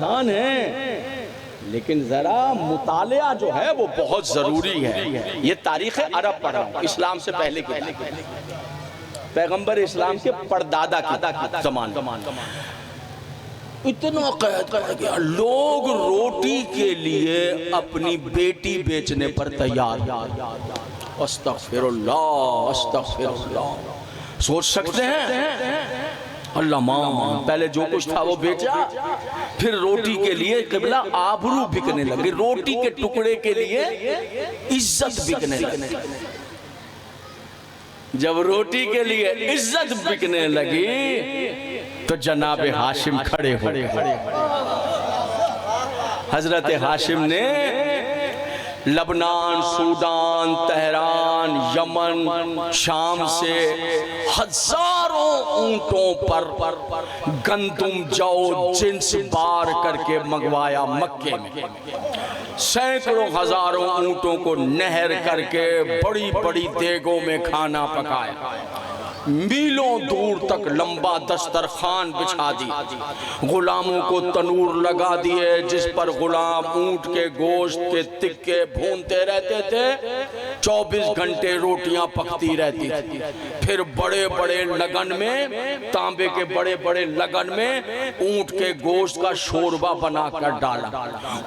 आसान है, लेकिन जरा मुतालिया जो है वो बहुत जरूरी है। ये तारीख अरब पढ़ रहा हूं, इस्लाम से पहले की, पैगंबर इस्लाम के परदादा की ज़माने। इतना कहत कर गया, लोग रोटी के लिए अपनी बेटी बेचने पर तैयार। अस्तगफिरुल्लाह, अस्तगफिरुल्लाह। सोच सकते हैं, अल्लाह मान, पहले जो कुछ था वो बेचा, फिर रोटी के लिए किबला आबरू बिकने लगे, रोटी के टुकड़े के लिए इज्जत बिकने लगी। जब रोटी के लिए इज्जत बिकने लगी तो जनाबे हाशिम खड़े हो गए। हजरत हाशिम ने लबनान, सूडान, तेहरान, यमन, शाम से हजारों ऊंटों पर गंदुम, जौ, जिन्स बार करके मंगवाया मक्के में। सैकड़ों हजारों ऊंटों को नहर करके बड़ी बड़ी देगों में खाना पकाया। मीलों दूर तक लंबा दस्तरखान बिछा दी, गुलामों को तनूर लगा दिए जिस पर गुलाम ऊंट के गोश्त के तिक्के भूनते रहते थे। 24 घंटे रोटियां पकती रहती थी। फिर बड़े बड़े लगन में, तांबे के बड़े बड़े लगन में ऊंट के गोश्त का शोरबा बनाकर डाला,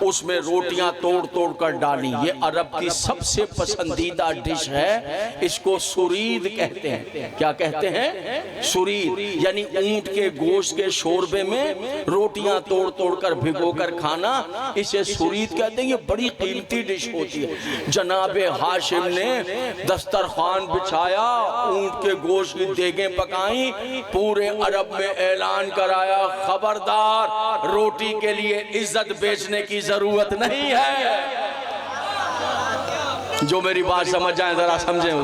उसमें रोटियां तोड़ तोड़ कर डाली। ये अरब की सबसे पसंदीदा डिश है, इसको सुरीद कहते हैं। क्या कहते हैं? सुरीद, यानी ऊंट के गोश्त के शोरबे में रोटियां तोड़ तोड़ कर भिगो कर खाना, इसे सुरीद कहते हैं। ये बड़ी कीमती डिश होती है। जनाबे हाशिम ने दस्तरखान बिछाया, ऊंट के गोश्त की देगें पकाई, पूरे अरब में ऐलान कराया, खबरदार, रोटी के लिए इज्जत बेचने की जरूरत नहीं है। जो मेरी बात समझ जाए जरा समझें,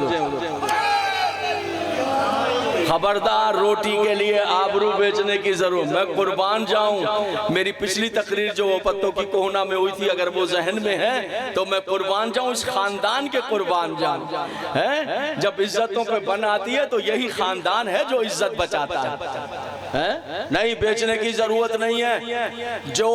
खबरदार, रोटी के लिए आबरू बेचने की जरूरत। मैं कुर्बान जाऊं, मेरी पिछली तकरीर जो पत्तों की कोहना में हुई थी, अगर वो जहन में है तो मैं कुर्बान जाऊं, इस खानदान के कुर्बान जाऊं है। जब इज्जतों पे बन आती है तो यही खानदान है जो इज्जत बचाता है। नहीं, बेचने की जरूरत नहीं है। जो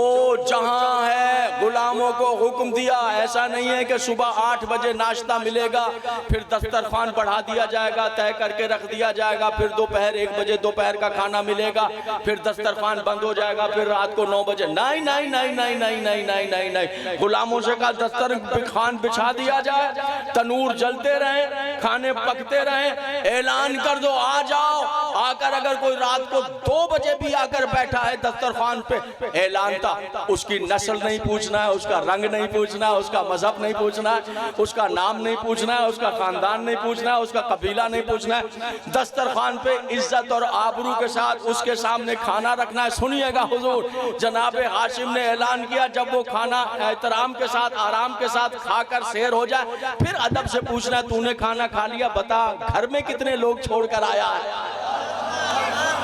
जहां है गुलामों को हुक्म दिया, ऐसा नहीं है कि सुबह 8 बजे नाश्ता मिलेगा, फिर दस्तरखान बढ़ा दिया जाएगा, तय करके रख दिया जाएगा, फिर दोपहर 1 बजे दोपहर का खाना मिलेगा, फिर दस्तरखान बंद हो जाएगा, फिर रात को 9 बजे। नहीं नहीं नहीं नहीं नहीं नहीं नहीं नहीं नहीं, गुलामों से कहा दस्तरखान बिछा दिया जाए, तनूर जलते रहे, खाने पकते रहे, ऐलान कर दो आ जाओ। आकर अगर कोई रात को 2 बजे भी आकर बैठा है दस्तरखान पे, ऐलान था, उसकी नस्ल नहीं पूछना है, उसका रंग नहीं पूछना है, उसका मजहब नहीं पूछना है, उसका नाम नहीं पूछना है, उसका खानदान नहीं पूछना है, उसका कबीला नहीं पूछना है। दस्तरखान पे इज्जत और आबरू के साथ उसके सामने खाना रखना है। सुनिएगा हुजूर, जनाबे हाशिम ने ऐलान किया, जब वो खाना एहतराम के साथ, आराम के साथ खाकर शेर हो जाए, फिर अदब से पूछना है, तूने खाना खा लिया, बता घर में कितने लोग छोड़कर आया है।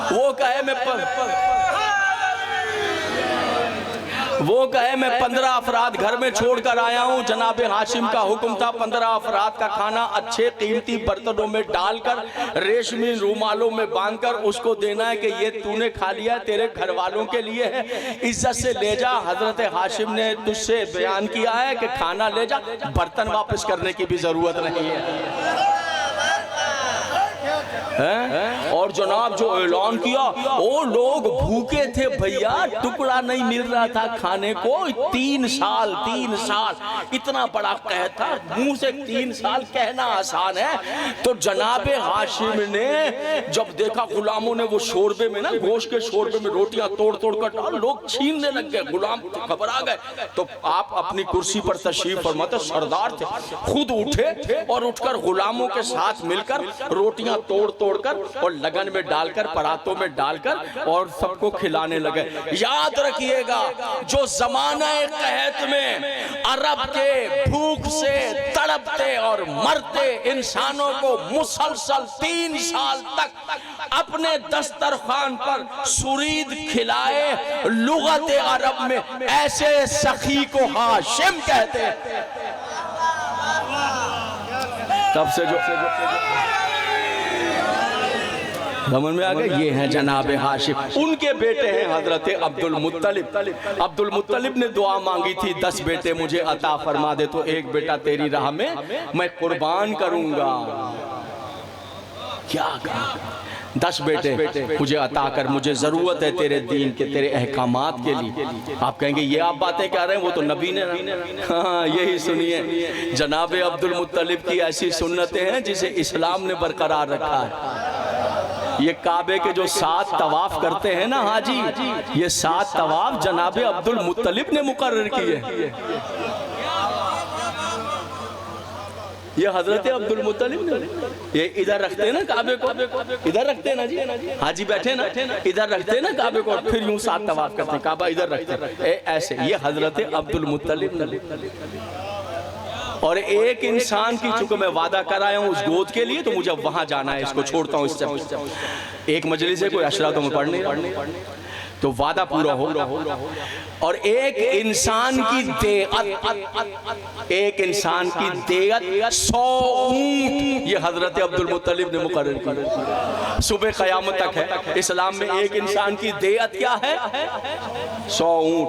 वो कहे मैं 15 अफराद घर में छोड़कर आया हूं। जनाबे हाशिम का हुक्म था 15 अफराद का खाना अच्छे कीमती बर्तनों में डालकर, रेशमी रूमालों में बांधकर उसको देना है कि ये तूने खा लिया, तेरे घर वालों के लिए है, इज्जत से ले जा। हजरत हाशिम ने तुझसे बयान किया है कि खाना ले जा, बर्तन वापस करने की भी जरूरत नहीं है। और जनाब जो ऐलान किया, वो लोग भूखे थे भैया, टुकड़ा नहीं मिल रहा था खाने को। 3 साल इतना बड़ा कह था, मुंह से 3 साल कहना आसान है। तो जनाबे हाशिम ने जब देखा गुलामों ने वो शोरबे में ना, गोश्त के शोरबे में रोटियां तोड़ तोड़ कर डाल, लोग छीनने लग गए, गुलाम घबरा गए। तो आप अपनी कुर्सी पर तशरीफ फरमाते, सरदार थे, खुद उठे और उठकर गुलामों के साथ मिलकर रोटियां तोड़ तोड़कर और लगन में डालकर, परातों में डालकर और सबको खिलाने लगे। याद रखिएगा, जो ज़माने कहत में अरब के भूख से तड़पते और मरते इंसानों को मुसलसल 3 साल तक अपने दस्तरखान पर सुरीद खिलाए, लुगत अरब में ऐसे सखी को हाशिम कहते हैं। तब से जो समझ में आ गया? ये हैं जनाब हाशिम, उनके बेटे हैं हजरत अब्दुल मुत्तलिब। अब्दुल मुत्तलिब ने दुआ मांगी थी 10 बेटे मुझे अता फरमा दे, तो एक बेटा तेरी राह में मैं कुर्बान करूंगा। क्या कहा? 10 बेटे मुझे अता कर, मुझे जरूरत है तेरे दीन के, तेरे अहकामात के लिए। आप कहेंगे ये आप बातें कह रहे हैं, वो तो नबी ने। हाँ, यही सुनिए, जनाब अब्दुल मुत्तलिब की ऐसी सुन्नतें हैं जिसे इस्लाम ने बरकरार रखा है। ये काबे के जो 7 तवाफ करते हैं ना हाजी, ये 7 तवाफ जनाब अब्दुल मुत्तलिब ने मुकर्रर किए। ये हजरत अब्दुल मुत्तलिब ने, ये इधर रखते हैं ना काबे को, इधर रखते हैं ना जी, हाजी बैठे ना, इधर रखते हैं ना काबे को, फिर यूं 7 तवाफ करते हैं, काबा इधर रखते हैं ऐसे। ये हजरत अब्दुल मुत्तलिब ने। और एक इंसान की, चूंकि मैं वादा कराया हूं उस गोद के लिए, तो मुझे वहां जाना है, इसको छोड़ता हूं इससे। एक मजलिस है, कोई अशरा तो मैं पढ़ नहीं, तो वादा पूरा हो। और एक इंसान की देयत, एक इंसान की देयत 100 ऊंट, ये हजरत अब्दुल मुत्तलिब ने मुकर्रर किया। सुबह क़यामत तक है इस्लाम में एक इंसान की देयत क्या है? 100 ऊंट।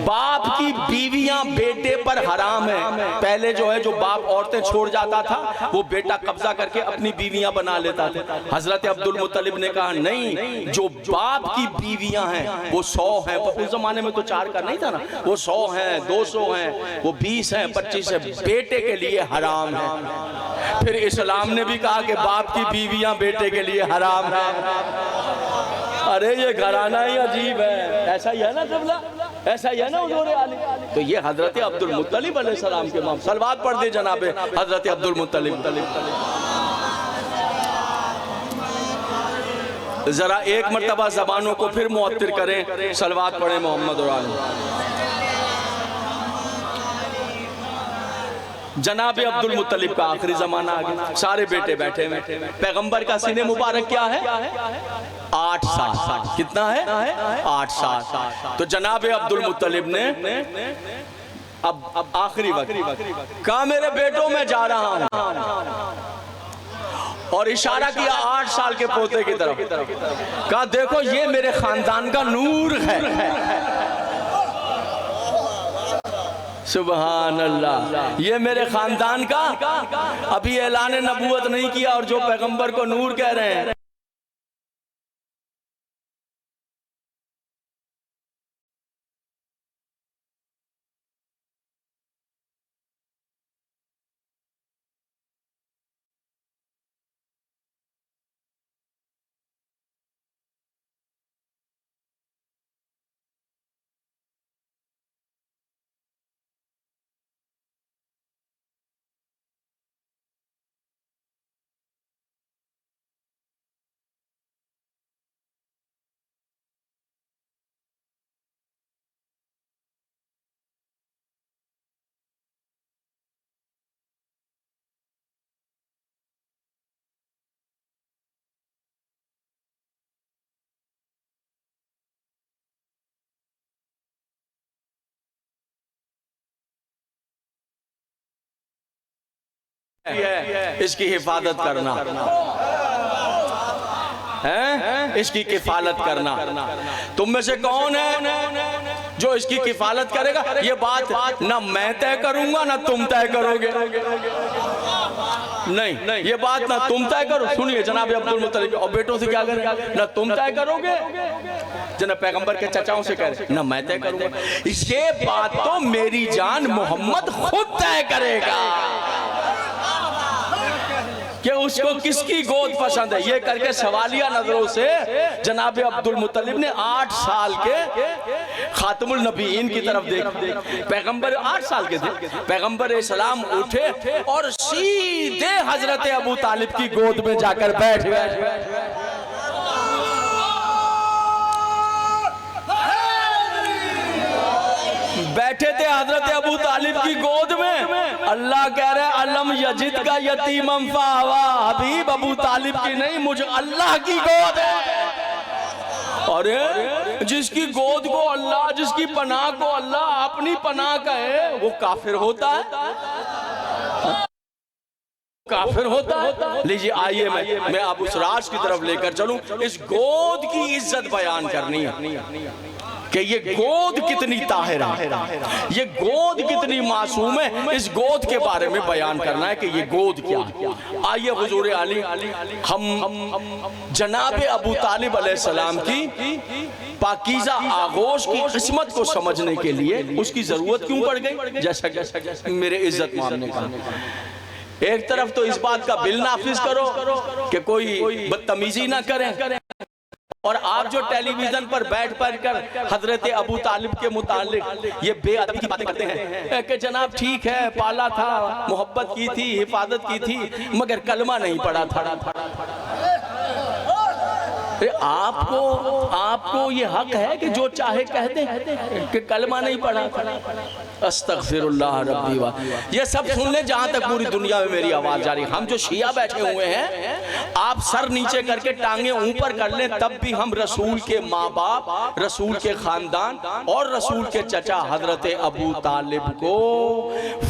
बाप की बीवियां बेटे पर हराम है। पहले जो है, जो बाप औरतें छोड़ जाता था, वो बेटा कब्जा करके अपनी बीवियां बना लेता था। हजरत अब्दुल मुत्तलिब ने कहा नहीं, जो बाप की बीवियां हैं वो 100 हैं। उस जमाने में तो 4 का नहीं था ना, वो 100 हैं, 200 हैं, वो 20 हैं, 25 है, बेटे के लिए हराम है। फिर इस्लाम ने भी कहा कि बाप की बीवियां बेटे के लिए हराम है। अरे ये घराना ही अजीब है। ऐसा ही है ना क़िबला, ऐसा ही है ना हुज़ूर आली। तो ये हजरत अब्दुल मुत्तलिब अलैहिस्सलाम के माम। सलवात पढ़ दे जनाबे हजरत अब्दुल मुत्तलिब। जरा एक मर्तबा जबानों को फिर मुअत्तिर करें, सलवात पढ़े मोहम्मद और आले। जनाब अब्दुल मुत्तलिब का आखिरी जमाना आ गया, सारे बेटे बैठे हुए। पैगंबर का सीने मुबारक क्या है? 8 साल। कितना है? 8 साल। तो जनाब अब्दुल मुत्तलिब ने अब आखिरी वक्त कहा मेरे बेटों में जा रहा हूं, और इशारा किया 8 साल के पोते की तरफ। कहा देखो ये मेरे खानदान का नूर है। सुबहान अल्लाह, ये मेरे खानदान का, अभी ऐलान नबूवत नहीं किया और जो पैगंबर को नूर कह रहे हैं। इसकी हिफाजत करना है, इसकी किफालत करना। तुम में से कौन है जो इसकी किफालत करेगा? ये बात ना मैं तय करूंगा ना तुम तय करोगे। नहीं, ये बात ना तुम तय करो। सुनिए जनाब अब्दुल मुत्तलिब, और बेटों से क्या करेगा? ना तुम तय करोगे, जनाब पैगंबर के चचाओं से कह रहे, ना मैं तय करूंगा। इसके बाद तो मेरी जान मोहम्मद खुद तय करेगा कि उसको किसकी गोद पसंद है। ये करके सवालिया नजरों से जनाब अब्दुल मुत्तलिब ने 8 साल के खातमुल नबीयीन की तरफ देख। पैगंबर 8 साल के थे, पैगंबर सलाम उठे और सीधे हजरत अबू तालिब की गोद में जाकर बैठ गए। बैठे थे हजरत अबू तालिब की गोद में। अल्लाह कह रहा है अलम यजिद का यतीमम फावा, हबीब अबू तालिब की नहीं, मुझे अल्लाह की गोद है। और जिसकी गोद को अल्लाह, जिसकी पनाह को अल्लाह अपनी पनाह कहे, वो काफिर होता है। काफिर होता है। लीजिए आइए मैं अब उस राज की तरफ लेकर चलूं। इस गोद की इज्जत बयान करनी है कि ये गोद कितनी ताहिरा है, ये गोद कितनी मासूम है। इस गोद के बारे में बयान करना है कि ये गोद क्या है। आइए हुजूर आली हम जनाब अबू तालिब अलैहिस्सलाम की पाकीज़ा आगोश की किस्मत को समझने के लिए उसकी जरूरत क्यों पड़ गई। जैसा मेरे इज्जत मानने का, एक तरफ तो इस बात का बिल नाफिज करो कि कोई बदतमीजी ना करें, और आप जो टेलीविजन पर बैठ कर हजरत अबू तालिब के मुतालिक ये बेअदबी की बातें करते हैं कि जनाब ठीक है पाला था, मोहब्बत की थी, हिफाजत की थी, मगर कलमा नहीं पढ़ा था। आपको ये हक है कि जो चाहे कह दे कि कलमा नहीं पढ़ा। अस्तगफिरुल्लाह रब्बी वा। ये सब सुन ले जहां तक पूरी दुनिया में मेरी आवाज जा रही। हम जो शिया बैठे हुए हैं, आप सर नीचे करके टांगे ऊपर कर लें, तब भी हम रसूल के माँ बाप, रसूल के खानदान और रसूल के चचा हजरत अबू तालिब को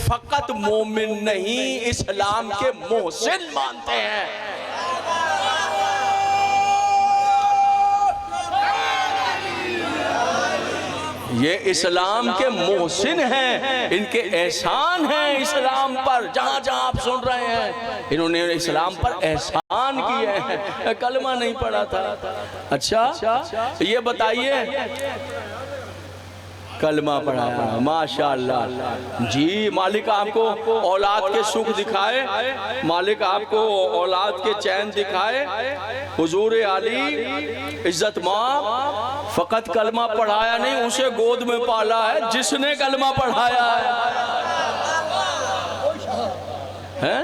फकत मोमिन नहीं, इस्लाम के मोहसिन मानते हैं। ये इस्लाम के मोहसिन हैं, इनके एहसान हैं इस्लाम पर। जहां जहां आप सुन रहे हैं, इन्होंने इस्लाम पर एहसान किए हैं, कलमा नहीं पढ़ा था। अच्छा ये बताइए, कलमा पढ़ाया, माशाअल्लाह जी। मालिक आपको औलाद के सुख दिखाए, मालिक आपको औलाद के चैन दिखाए। हुजूर आली इज्जत माँ फकत कलमा पढ़ाया नहीं, उसे गोद में पाला है जिसने कलमा पढ़ाया है?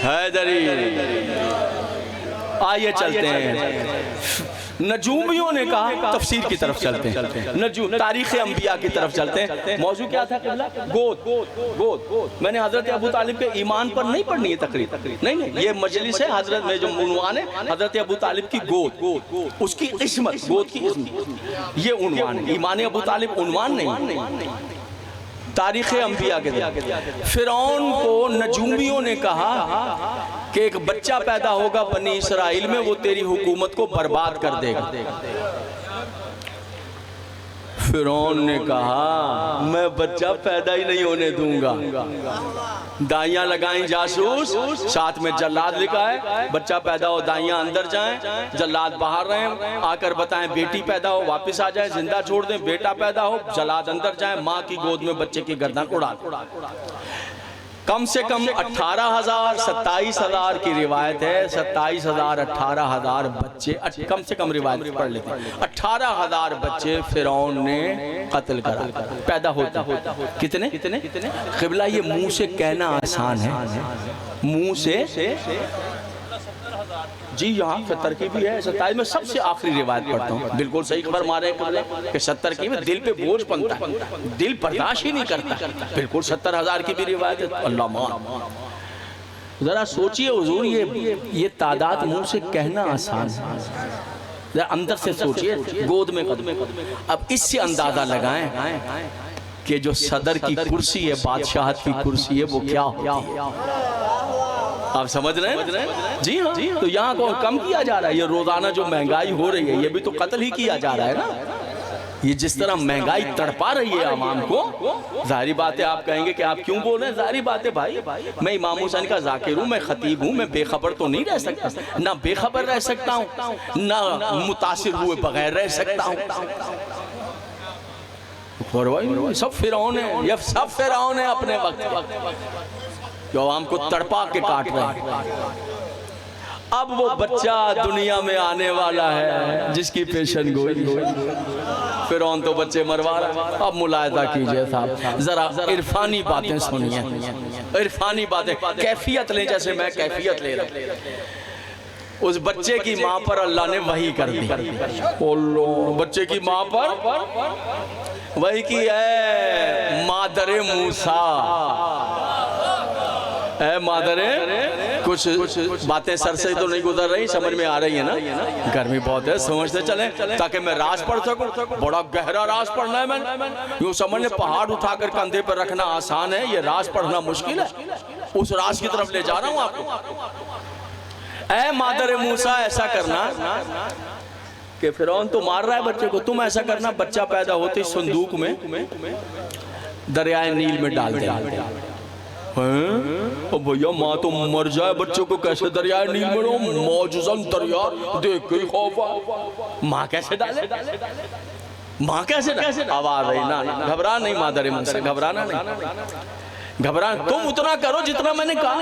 हैदरी। आइए चलते हैं, नजूमियों ने कहा तफसीर की तरफ चलते हैं, नजूम तारीख अंबिया की तरफ चलते हैं। मौजू क्या था क़िबला? गोद। मैंने हजरत अबू तालिब के ईमान पर नहीं पढ़नी है तकरीर, नहीं, ये मजलिस है हजरत में जो उन्वान है हजरत अबू तालिब की गोद, उसकी किस्मत, गोद की किस्मत, ये उन्वान है। ईमान अबू तालिब उन्वान नहीं। तारीख़ अंबिया के फिरौन को नजूमियों ने कहा कि एक बच्चा पैदा होगा बनी इसराइल में, वो तेरी हुकूमत को बर्बाद कर देगा। फिरौन ने कहा मैं बच्चा पैदा ही नहीं होने दूंगा। दाइयां लगाई जासूस, साथ में जल्लाद लिखा है, बच्चा पैदा हो दाइयां अंदर जाएं, जल्लाद बाहर रहें, आकर बताएं बेटी पैदा हो वापस आ जाए, जिंदा छोड़ दें, बेटा पैदा हो जल्लाद अंदर जाएं, माँ की गोद में बच्चे की गर्दन उड़ा दें। कम से कम 18,000 27,000 की रिवायत है, 27,000 18,000 बच्चे, कम से कम रिवायत पढ़ लेते हैं, 18,000 बच्चे फिरौन ने कत्ल करा पैदा होता। कितने? क़िबला ये मुंह से कहना आसान है, मुंह से जी। यहाँ 70 की भी है, 27 में सबसे आखिरी रिवायत पढ़ता हूँ। बिल्कुल सही खबर मारे कि 70 की में दिल पे बोझ बनता है, दिल बर्दाश्त ही नहीं करता। बिल्कुल 70,000 की भी रिवायत है। अल्लाह मान, जरा सोचिए हुजूर, ये तादाद मुंह से कहना आसान है, जरा अंदर से सोचिए, गोद में कदम। अब इससे अंदाजा लगाएं कि जो सदर की कुर्सी है, बादशाहत की कुर्सी है, वो क्या होती है। आप समझ रहे हैं? जी हाँ। तो यहाँ को कम किया जा रहा है, ये रोजाना जो महंगाई हो रही है, ये भी तो कत्ल ही किया जा रहा है ना। ये जिस तरह महंगाई तड़पा रही है आवाम को, जाहिर बात है आप कहेंगे कि आप क्यों बोल रहे हैं, जाहिर बात है भाई, मैं इमाम हुसैन का जाकिर हूँ, मैं खतीब हूँ, मैं बेखबर तो नहीं रह सकता, ना बेखबर रह सकता हूँ, ना मुतासिर हुए बगैर रह सकता हूँ। सब फिरौन है, ये सब फिरौन है अपने वक्त जो आवाम को तड़पा के काट रहे हैं। अब वो बच्चा दुनिया में आने वाला है जिसकी पेशन गोई। फिरौन तो बच्चे मरवा रहा है। अब मुलायदा कीजिए साहब, जरा इरफानी बातें सुनिए, इरफानी बातें, कैफियत लें जैसे मैं कैफियत ले रहा। उस बच्चे की माँ पर अल्लाह ने वही कर दी। बच्चे की माँ पर वही की है, मादरे मूसा। ए मादरे, कुछ बातें सर से तो नहीं गुजर रही, समझ में आ रही है ना? गर्मी बहुत है, समझते चले ताकि मैं राज पढ़ सकूं। बड़ा गहरा राज पढ़ना है मैंने। यूं समझने पहाड़ उठाकर कंधे पर रखना आसान है, ये राज पढ़ना मुश्किल है। उस राज की तरफ ले जा रहा हूं आपको। ए मादरे मूसा, ऐसा करना कि फिरौन तो मार रहा है बच्चे को, तुम ऐसा करना बच्चा पैदा होते ही संदूक में दरियाए नील में डाल दे। भैया माँ तो मर जाए, बच्चे को कैसे दरियाए नील में? मौजूजन दरिया देख के खौफ। माँ कैसे डाले? माँ कैसे डाले? आवाज रही ना, घबरा नहीं मादरे मूसा, घबराना नहीं, घबरा। तुम उतना करो जितना मैंने कहा।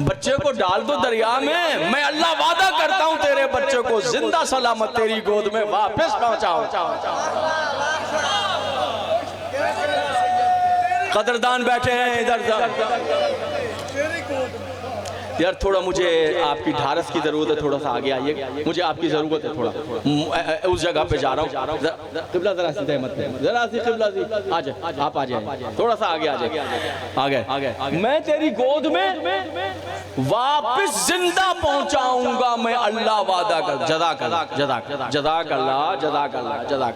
बच्चे को डाल दो दरिया में, मैं अल्लाह वादा करता हूं तेरे बच्चे को जिंदा सलामत तेरी गोद में वापस पहुंचाऊं। कदरदान बैठे हैं इधर। यार थोड़ा मुझे आपकी ढारस की जरूरत है, थोड़ा सा आगे आइए, मुझे आपकी जरूरत है। थोड़ा उस जगह पे जा रहा हूँ। किबला जरा सी मत, जरा सी किबला सी आ जाए, आप आ जाए, थोड़ा सा आगे आ जाए। आगे मैं तेरी गोद में वापस जिंदा पहुंचाऊंगा, मैं अल्लाह वादा कर। जज़ाक अल्लाह, जज़ाक अल्लाह।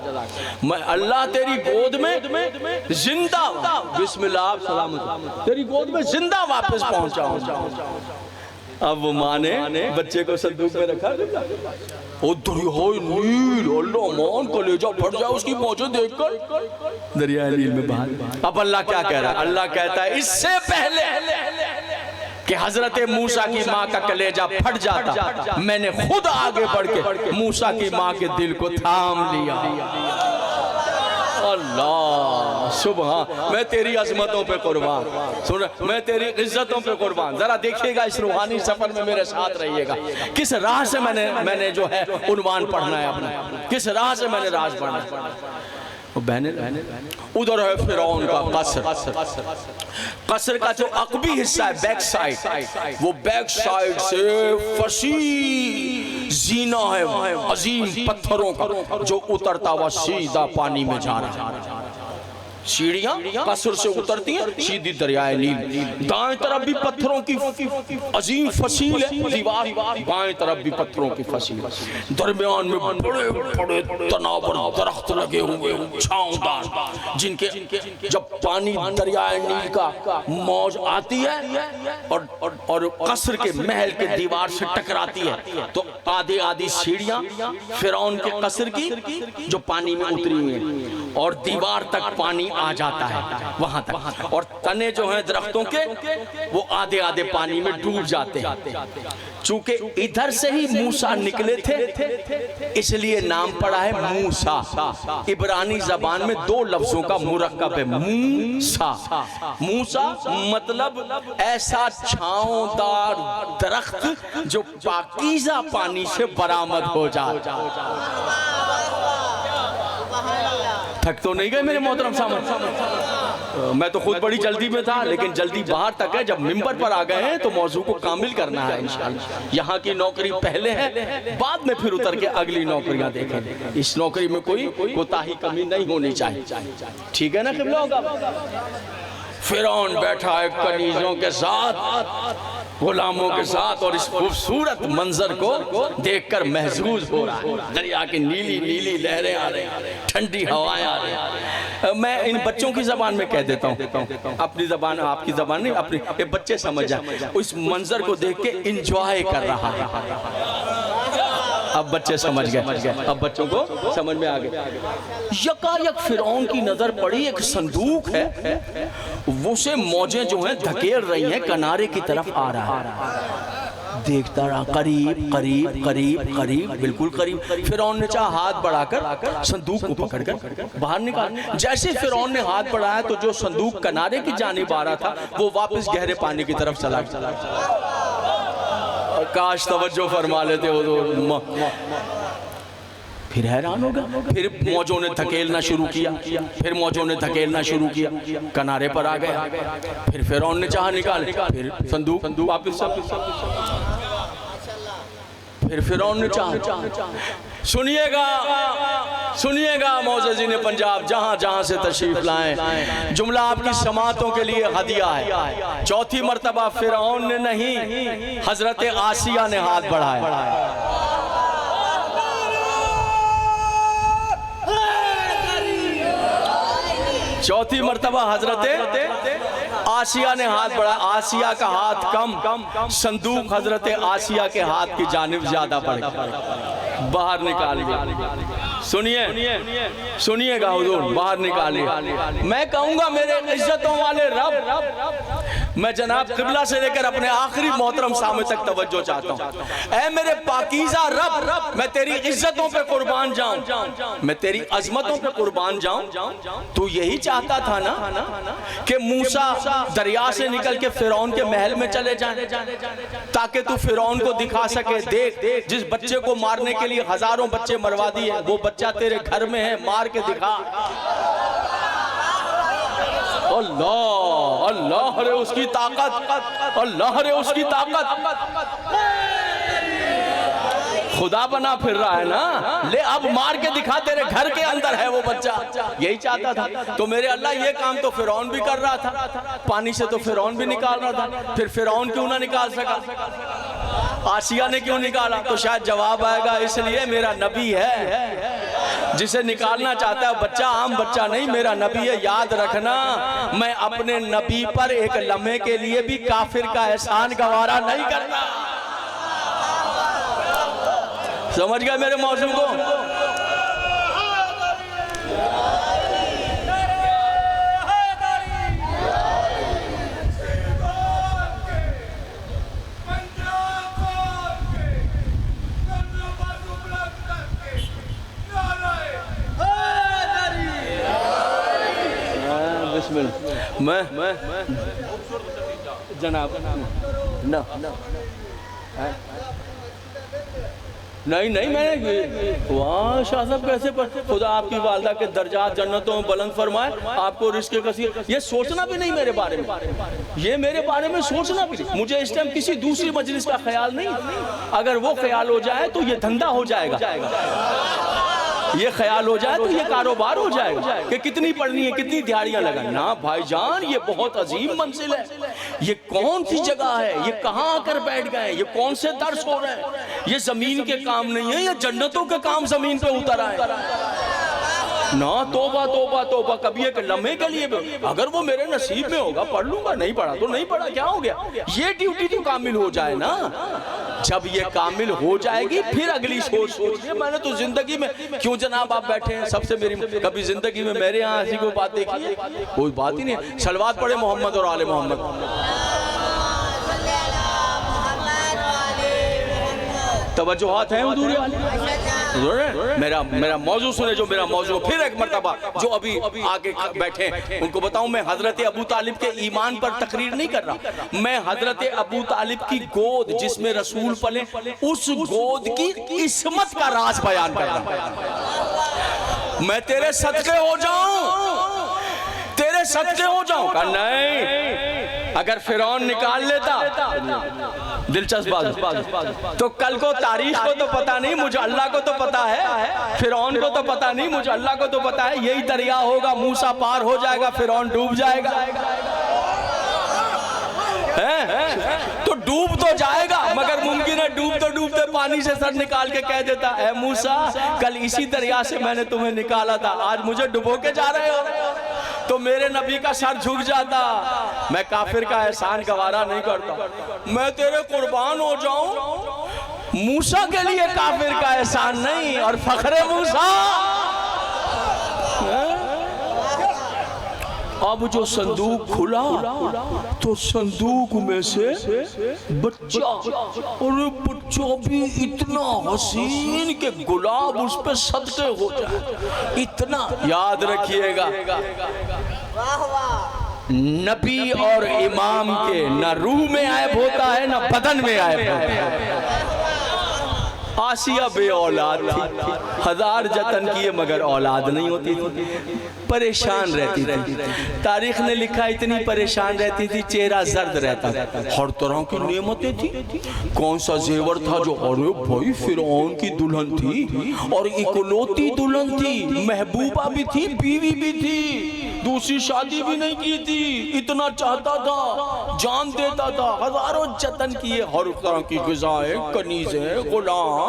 मैं अल्लाह तेरी गोद में जिंदा, बिस्मिल्लाह सलामत, तेरी गोद में जिंदा वापस पहुंचाऊंगा। अब वो माँ ने बच्चे को संदूक में रखा। ओ दरिया नील, अल्लाह मान कलेजा फट जाए उसकी मौजूद देखकर, दरिया नील में बाहर। अब अल्लाह क्या कह रहा है? अल्लाह कहता है इससे पहले कि हजरत मूसा की माँ का कलेजा फट जाता, मैंने खुद आगे बढ़ के मूसा की माँ के दिल को थाम लिया। अल्लाह सुबह, मैं तेरी अजमतों पे कुर्बान, सुन, मैं तेरी इज्जतों पे कुर्बान। जरा देखिएगा इस रूहानी सफर में मेरे साथ रहिएगा। किस राह से मैंने जो है उन्वान पढ़ना है अपना, किस राह से मैंने राज पढ़ना है। बहने उधर है फिरौन का कसर। कसर का जो अकबी हिस्सा है, बैक साइड, वो बैक साइड से फसी जीना है अजीम पत्थरों का, जो उतरता हुआ सीधा पानी में जा रहा है। सीढ़ियां कसर से उतरती हैं सीधी दरियाए नील। दाएं तरफ भी पत्थरों की अजीम फसील है दीवार, बाएं तरफ भी पत्थरों की फसील, दरमियान में बड़े बड़े तनावर दरख्त लगे हुए छांवदार, जिनके जब पानी दरियाए नील का मौज आती है और कसर के महल के दीवार से टकराती है, तो आधी आधी सीढ़ियां फिरौन के कसर की जो पानी में उतरी हुई है, और दीवार तक पानी आ जाता है वहां तक, और तने जो हैं दरख्तों के वो आधे आधे पानी में डूब जाते हैं। चूंकि इधर से ही मूसा निकले थे, इसलिए नाम पड़ा है मूसा। इब्रानी जबान में दो लफ्जों का मुरक्कब है, मूसा। मूसा मतलब ऐसा छांवदार दरख्त जो पाकीज़ा पानी से बरामद हो जाए। थक तो नहीं गए मेरे मोहतरम सामने? मैं तो खुद बड़ी जल्दी में था, लेकिन जल्दी बाहर तक है। जब मिंबर पर आ गए हैं तो मौजू को कामिल करना है इंशाअल्लाह। यहाँ की नौकरी पहले है, बाद में फिर उतर के अगली नौकरियां देखेंगे। इस नौकरी में कोई कोताही कमी नहीं होनी चाहिए, ठीक है ना क़िबला होगा। फिरौन बैठा है कनीजों के साथ, गुलामों के साथ, और इस खूबसूरत मंजर को देखकर महसूस हो रहा है। दरिया की नीली नीली लहरें आ रही, ठंडी हवाएं आ रही। मैं इन बच्चों की जबान में कह देता हूँ, अपनी जबान, आपकी जबान नहीं, अपनी, ये बच्चे समझ जाए। इस मंजर को देख के इंजॉय कर रहा है। अब बच्चे समझ गए, अब बच्चों को समझ में आ गया। यकायक फिरौन की नजर पड़ी, एक संदूक है, वो से मौजें जो हैं धकेल रही हैं, किनारे की तरफ आ रहा है। देखता रहा, करीब करीब करीब करीब, बिल्कुल करीब। फिरौन ने चाहा हाथ बढ़ाकर संदूक को पकड़कर बाहर निकाल। जैसे फिरौन ने हाथ बढ़ाया तो जो संदूक किनारे की जानिब आ रहा था वो वापस गहरे पानी की तरफ चला। काश तवज्जो फरमा लेते हो तो। फिर हैरान हो गया, फिर मौजों ने धकेलना शुरू किया, फिर मौजों ने धकेलना शुरू किया, किनारे पर आ गया। फिर फिरौन ने चाहा निकाले, फिर संदूक वापस। फिर फिरौन ने चाहा, सुनिएगा सुनिएगा मौज़ज़ीन पंजाब जहां जहां से तशरीफ लाएं, जुमला आपकी समातों के लिए हदिया है। चौथी मर्तबा फिरौन ने नहीं, हजरत आसिया ने हाथ बढ़ाया। चौथी मर्तबा हजरत आसिया ने हाथ बढ़ाया। आसिया का हाथ कम, संदूक हजरत आसिया के हाथ की जानिब ज्यादा बढ़ गया, बाहर निकाल दिया। सुनिएगा हुजूर, बाहर निकालिए। मैं कहूंगा मेरे इज्जतों वाले रब, मैं जनाब किबला से लेकर अपने आखिरी मोहतरम सामे तक तवज्जो चाहता हूँ। ऐ मेरे पाकीज़ा रब, मैं तेरी इज्जतों पे कुर्बान जाऊं, मैं तेरी अजमतों पे कुर्बान जाऊं। तू यही चाहता था ना कि मूसा दरिया से निकल के फिरौन के महल में चले जाए, ताकि तू फिरौन को दिखा सके, देख जिस बच्चे को मारने के लिए हजारों बच्चे मरवा दिए, वो बच्चा तेरे घर में है, मार के दिखा। अल्लाह अल्लाह रे उसकी ताकत, अल्लाह रे उसकी ताकत। खुदा बना फिर रहा है ना, ले अब मार के दिखा, तेरे घर के अंदर है वो बच्चा। यही चाहता था। तो मेरे अल्लाह ये काम तो फिरौन भी कर रहा था, पानी से तो फिरौन भी निकाल रहा था, फिर फिरौन क्यों ना निकाल सका, आसिया ने क्यों निकाला? तो शायद जवाब आएगा इसलिए मेरा नबी है, जिसे निकालना चाहता है बच्चा आम बच्चा नहीं, मेरा नबी है। याद रखना, मैं अपने नबी पर एक लम्हे के लिए भी काफिर का एहसान गवारा नहीं करता। समझ गए मेरे मौजू को? मैं जनाब ना नहीं मैंने वहाँ शाह साहब कैसे पर खुदा आपकी वालदा के दर्जात जन्नतों में बुलंद फरमाए, आपको रिस्क कसीर। ये सोचना भी नहीं मेरे बारे में, ये मेरे बारे में सोचना भी नहीं। मुझे इस टाइम किसी दूसरी मजलिस का ख्याल नहीं। अगर वो ख्याल हो जाए तो ये धंधा हो जाएगा, ये ख्याल हो जाए तो ये कारोबार हो जाएगा कि कितनी पढ़नी है, कितनी दिहाड़ियां लगानी। ना भाईजान, ये बहुत अजीम मंजिल है। ये कौन सी जगह है, ये कहाँ आकर बैठ गए, ये कौन से दर्स हो रहे हैं? ये जमीन के काम नहीं है, ये जन्नतों के काम जमीन पे उतर आए ना। तोबा तोबा तोबा, कभी एक लम्हे के लिए भी अगर वो मेरे नसीब में होगा पढ़ लूंगा, नहीं पढ़ा तो नहीं पढ़ा, क्या हो गया? ये ड्यूटी तो कामिल हो जाए ना। जब ये कामिल हो जाएगी फिर अगली सोच। मैंने तो जिंदगी में क्यों जनाब आप बैठे हैं, सबसे मेरी कभी जिंदगी में मेरे यहाँ ऐसी कोई बात देखी है? कोई बात ही नहीं। सलवात पढ़े मोहम्मद और आले मोहम्मद। तवज्जोहात हैं हुजूर वाले। मेरा मौजू सुने, जो मेरा मौजू फिर एक मर्तबा जो अभी आगे बैठे उनको बताऊं। मैं हजरत अबू तालिब के ईमान पर तकरीर नहीं कर रहा, मैं हजरत अबू तालिब की गोद जिसमें रसूल पले, उस गोद की इस्मत का राज बयान कर रहा। मैं तेरे सदके हो जाऊं, तेरे सदके हो जाऊं का नहीं। अगर फिरौन निकाल लेता, दिलचस्प बात, तो कल को तारीख को तो पता नहीं, मुझे अल्लाह को तो पता है, फिरौन को तो पता नहीं, मुझे अल्लाह को तो पता है। यही दरिया होगा, मूसा पार हो जाएगा, फिरौन डूब जाएगा। तो डूब तो जाएगा, मगर मुमकिन है डूबते डूबते पानी से सर निकाल के कह देता है मूसा कल इसी दरिया से मैंने तुम्हें निकाला था, आज मुझे डुबो के जा रहे हो। तो मेरे नबी का सर झुक जाता। मैं काफिर का एहसान गवारा नहीं करता, मैं तेरे कुर्बान हो जाऊं। मूसा के लिए काफिर का एहसान नहीं, और फखरे मूसा। अब जो संदूक खुला तो संदूक में से बच्चा, और बच्चा भी इतना हसीन के गुलाब उस पे सदके हो जाए, इतना। याद रखिएगा, नबी और इमाम के न रूह में ऐब होता है न बदन में ऐब होता है। आसिया बे औलाद थी, 1000 जतन किए मगर औलाद नहीं होती थी, परेशान रहती थी। तारीख ने लिखा इतनी परेशान रहती थी, चेहरा जर्द रहता था। हर तरह की नेमतें थी, कौन सा जेवर था जो, अरे भाई फिरौन की दुल्हन थी और इकलौती दुल्हन थी, महबूबा भी थी, बीवी भी थी, दूसरी शादी भी नहीं की थी, इतना चाहता था, जान देता था, हजारों जतन किए, हर तरह की ग़िज़ाएं, कनीज़ें, गुलाम,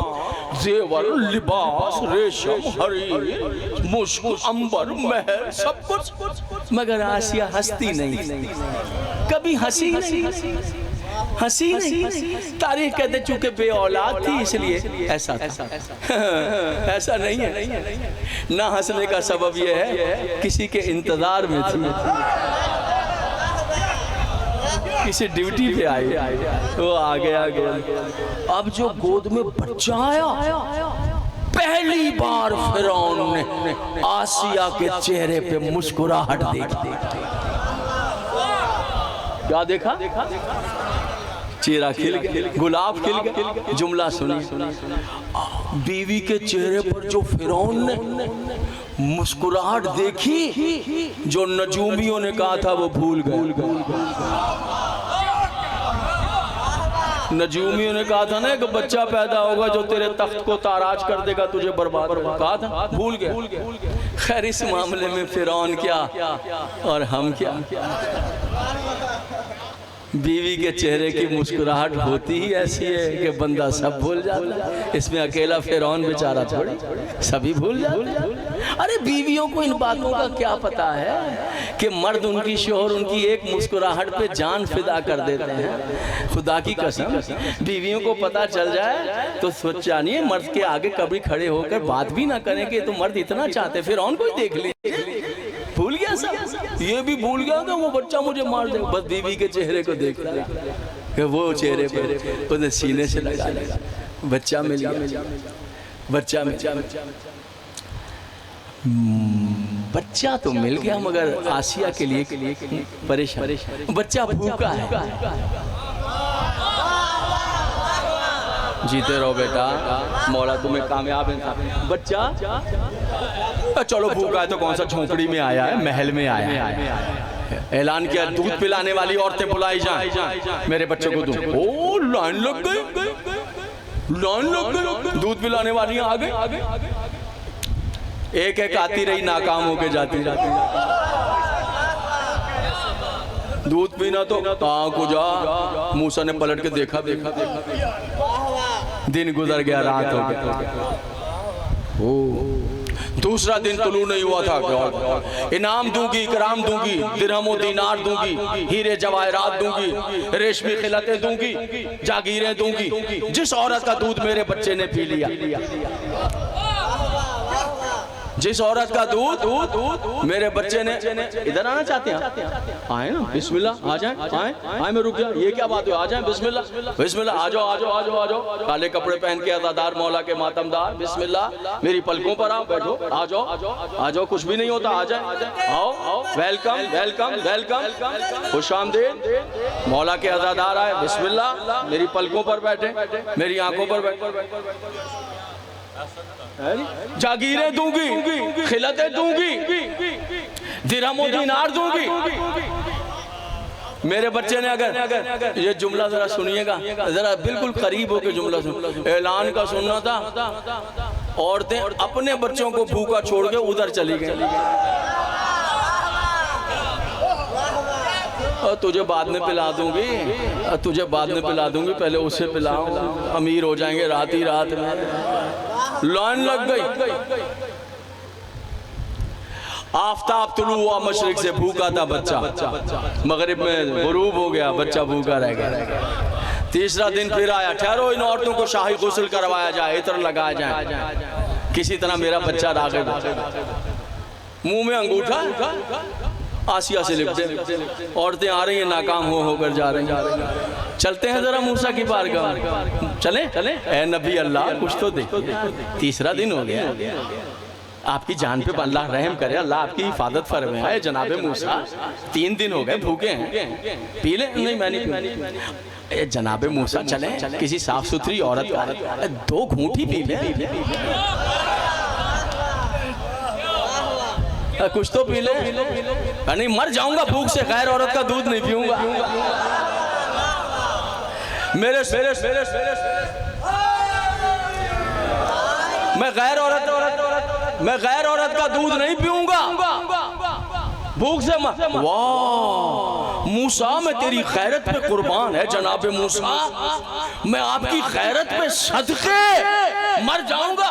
जेवर, लिबास, रेशम, हरी, मुश्क, अंबर, महर, सब कुछ, मगर आसिया हंसती नहीं, कभी हंसी नहीं, हंसी नहीं। तारीख कहते चूंकि बे औलाद थी इसलिए ऐसा था। ऐसा नहीं है, ना हंसने का सबब यह है किसी के इंतजार में थी, किसी ड्यूटी पे आई, वो आ गया। अब जो गोद में बच्चा आया, पहली बार फिरौन ने आसिया के चेहरे पे मुस्कुराहट देखी। क्या देखा? चेहरा खिल गया, गुलाब खिल गया। जुमला सुनिए, बीवी के चेहरे पर जो फिरौन ने मुस्कुराहट देखी, जो नजूमियों ने कहा था वो भूल गए। नजूमियों ने कहा था ना कि बच्चा पैदा होगा जो तेरे तख्त को ताराज कर देगा, तुझे बर्बाद कर देगा, कहा था, भूल गया। खैर इस मामले में फिरौन क्या और हम क्या, बीवी के चेहरे की मुस्कुराहट होती ही ऐसी है कि बंदा सब भूल जाता है। इसमें अकेला फिरौन बेचारा थोड़ी, सभी भूल जाते। अरे बीवियों को इन बातों का क्या पता है कि मर्द उनकी शोहर उनकी एक मुस्कुराहट पे जान फिदा कर देते हैं। खुदा की कसम, बीवियों को पता चल जाए तो सोचा नहीं है मर्द के आगे कभी खड़े होकर बात भी ना करें कि तो मर्द इतना चाहते, फिरौन को ही देख लीजिए, भूल गया सब, ये भी भूल गया कि वो बच्चा मुझे मार दे, बस बीवी के चेहरे को देखता है, वो चेहरे पर उन्हें सीने से लगा लेगा, बच्चा मिल गया, बच्चा मिल गया। बच्चा तो मिल गया मगर आसिया के लिए परेशान, बच्चा भूखा है। जीते रहो बेटा, मौला तुम्हें कामयाब है। बच्चा चलो भूखा है तो कौन सा झोंपड़ी में आया है, महल में आया है। ऐलान किया दूध पिलाने वाली औरतें बुलाई जाएं, मेरे बच्चे को दूध। ओ लाइन लग गई, लाइन लग गई, दूध पिलाने वाली आ गई, एक एक आती रही, नाकाम होके जाती। दूध पीना तो को जा, मूसा ने पलट के देखा, दिन गुजर गया, रात हो गया। दूसरा दिन तुलू नहीं हुआ था, इनाम दूंगी, इकराम दूंगी, दिरहमो दीनार दूंगी, हीरे जवाहरात दूंगी, रेशमी खिलतें दूंगी, जागीरें दूंगी, जिस औरत का दूध मेरे बच्चे ने पी लिया, जिस औरत का दूध मेरे बच्चे ने। इधर आना चाहते हैं? आए ना, बिस्मिल्लाह, आ जाए, आए, मैं रुक गया, ये क्या बात है, आ जाए, बिस्मिल्लाह, बिस्मिल्लाह, आ जाओ, आ जाओ, आ जाओ, आ जाओ, काले कपड़े पहन के अज़ादार मौला के मातमदार, बिस्मिल्लाह, मेरी पलकों पर आओ, बैठो, आ जाओ, आ जाओ, कुछ भी नहीं होता, आ जाए, आओ, वेलकम, वेलकम, वेलकम, खुशामदीद, मौला के अज़ादार आए, बिस्मिल्लाह, मेरी पलकों पर बैठे, मेरी आंखों पर बैठे, जागीरें दूंगी, खिलतें दूंगी, दिरहमो दीनार दूंगी। मेरे बच्चे ने अगर ये जुमला जरा सुनिएगा, जरा बिल्कुल करीब होकर जुमला सुन, ऐलान का सुनना था, औरतें अपने बच्चों को भूखा छोड़ के उधर चली गई, और तुझे बाद में पिला दूंगी, तुझे बाद में पिला दूंगी, पहले उसे पिलाऊं, अमीर हो जाएंगे रात ही रात में। लाइन लग गई, आफताब तुलू हुआ मशरिक से, भूखा था बच्चा, मगरिब में गुरूब हो गया, बच्चा भूखा रह गया। तीसरा दिन फिर आया, ठहरो इन औरतों को शाही गुस्ल करवाया जाए, इत्र लगाया जाए, किसी तरह मेरा बच्चा राग़िब, मुंह में अंगूठा, आसिया से लिपटे, औरतें आ रही हैं, नाकाम होकर जा रही हैं। चलते हैं जरा मूसा की बारगाह, चले, ए नबी अल्लाह कुछ तो देखिए, तीसरा दिन हो गया, आपकी जान पे अल्लाह रहम करे, अल्लाह आपकी हिफाजत फरमाए। जनाबे मूसा 3 दिन हो गए भूखे हैं, पी ले? नहीं, मैं नहीं। जनाबे मूसा चले किसी साफ सुथरी औरत का 2 घूंटी पी ले, कुछ तो पी ले। नहीं मर जाऊंगा भूख से, गैर औरत का दूध नहीं पीऊंगा। मेरे मैं गैर औरत का दूध नहीं पीऊंगा भूख से। वाह मूसा, मैं तेरी खैरत पे कुर्बान है जनाबे मूसा, मैं आपकी खैरत पे सदके मर जाऊंगा,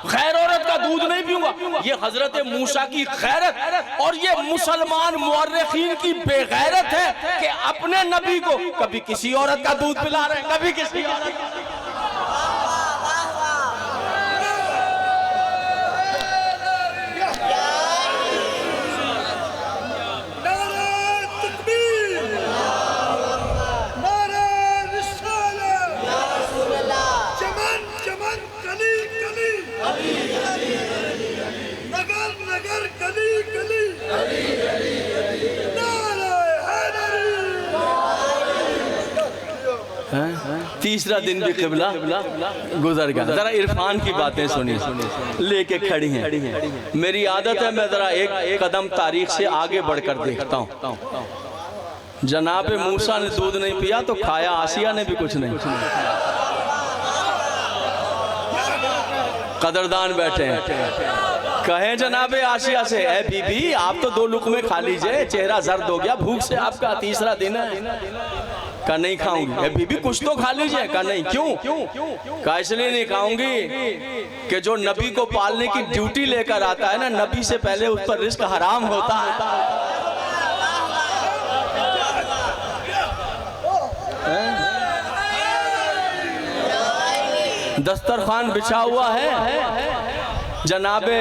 खैर औरत का दूध नहीं पीऊंगा। ये हजरत मूसा की खैरत और ये मुसलमान मुअर्रिखीन की बेगैरत है कि अपने नबी को कभी किसी औरत का दूध पिला रहे हैं, कभी किसी औरत का। तीसरा दिन भी क़िबला गुजर गया। जरा इरफान की बातें सुनिए, लेके खड़ी हैं। मेरी आदत है मैं जरा एक कदम तारीख से आगे बढ़कर देखता हूँ। जनाबे मूसा ने दूध नहीं पिया तो खाया आसिया ने भी कुछ नहीं। कदरदान बैठे हैं, कहें जनाबे आसिया से, ए बीबी आप तो 2 लुक़मे खा लीजिए, चेहरा जर्द हो गया, भूख से आपका तीसरा दिन है। का नहीं खाऊंगी। बीबी कुछ तो खा लीजिए। का नहीं, क्यों? का इसलिए नहीं खाऊंगी कि जो नबी को पालने की ड्यूटी लेकर आता है ना, नबी से पहले उस पर रिस्क हराम होता है। दस्तरखान बिछा हुआ है, जनाबे